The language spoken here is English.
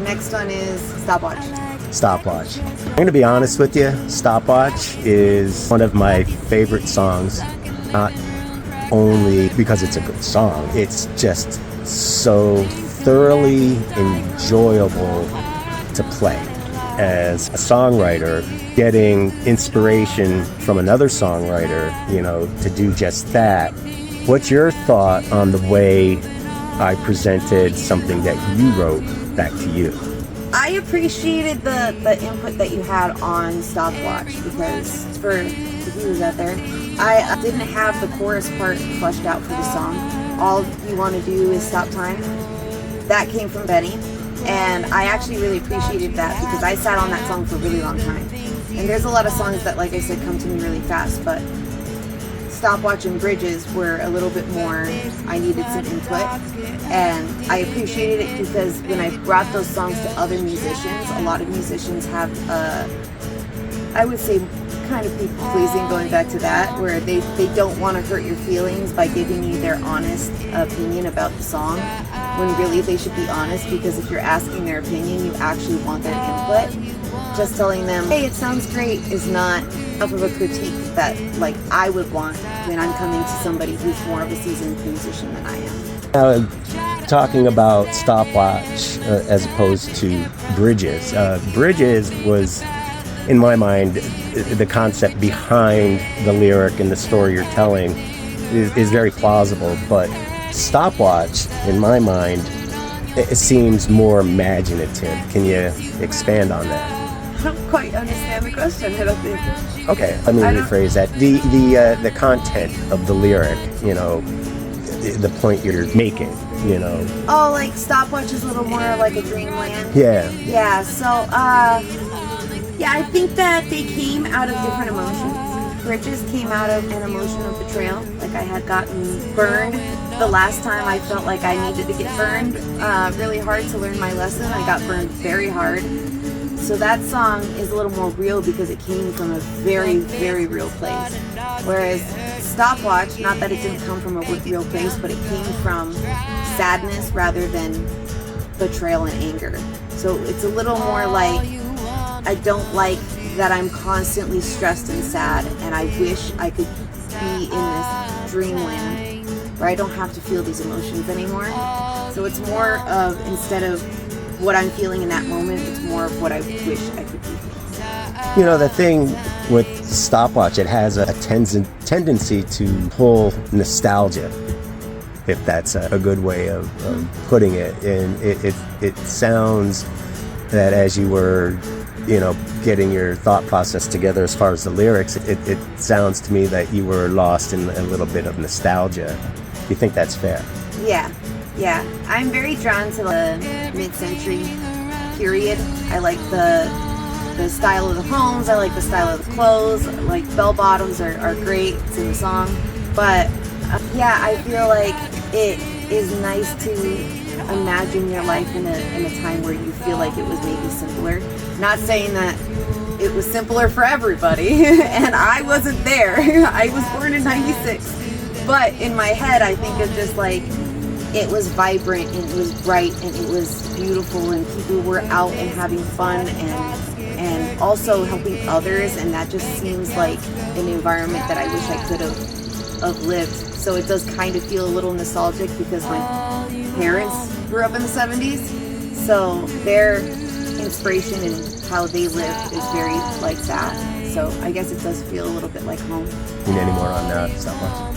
The next one is Stopwatch. Stopwatch. I'm going to be honest with you. Stopwatch is one of my favorite songs. Not only because it's a good song, it's just so thoroughly enjoyable to play. As a songwriter, getting inspiration from another songwriter, to do just that. What's your thought on the way I presented something that you wrote back to you? I appreciated the input that you had on Stopwatch, because for the viewers out there, I didn't have the chorus part fleshed out for the song. All you want to do is stop time. That came from Benny, and I actually really appreciated that because I sat on that song for a really long time. And there's a lot of songs that, like I said, come to me really fast, but Stopwatch and Bridges were a little bit more, I needed some input, and I appreciated it because when I brought those songs to other musicians, a lot of musicians have, I would say, kind of people pleasing, going back to that, where they don't want to hurt your feelings by giving you their honest opinion about the song, when really they should be honest, because if you're asking their opinion, you actually want their input. Just telling them, hey, it sounds great, is not enough of a critique that I would want when I'm coming to somebody who's more of a seasoned musician than I am. Now, talking about Stopwatch as opposed to Bridges. Bridges was, in my mind, the concept behind the lyric and the story you're telling is very plausible, but Stopwatch, in my mind, it seems more imaginative. Can you expand on that? I don't quite understand the question, I don't think. Okay, let me rephrase that. The content of the lyric, the point you're making, Oh, like Stopwatch is a little more like a dreamland? Yeah. Yeah, so, I think that they came out of different emotions. Bridges came out of an emotion of betrayal. Like, I had gotten burned the last time I felt like I needed to get burned really hard to learn my lesson. I got burned very hard. So that song is a little more real because it came from a very, very real place. Whereas Stopwatch, not that it didn't come from a real place, but it came from sadness rather than betrayal and anger. So it's a little more like, I don't like that I'm constantly stressed and sad, and I wish I could be in this dreamland where I don't have to feel these emotions anymore. So it's more of, instead of what I'm feeling in that moment, it's more of what I wish I could be feeling. The thing with Stopwatch, it has a tendency to pull nostalgia, if that's a good way of putting it. And it sounds that as you were, getting your thought process together as far as the lyrics, it sounds to me that you were lost in a little bit of nostalgia. Do you think that's fair? Yeah, I'm very drawn to the mid-century period. I like the style of the homes, I like the style of the clothes, like bell-bottoms are great, it's in the song. But I feel like it is nice to imagine your life in a time where you feel like it was maybe simpler. Not saying that it was simpler for everybody, and I wasn't there. I was born in 96. But in my head, I think of just like, it was vibrant and it was bright and it was beautiful and people were out and having fun and also helping others, and that just seems like an environment that I wish I could have lived. So it does kind of feel a little nostalgic because my parents grew up in the 70s, so their inspiration and how they lived is very like that. So I guess it does feel a little bit like home. You need any more on Stopwatch?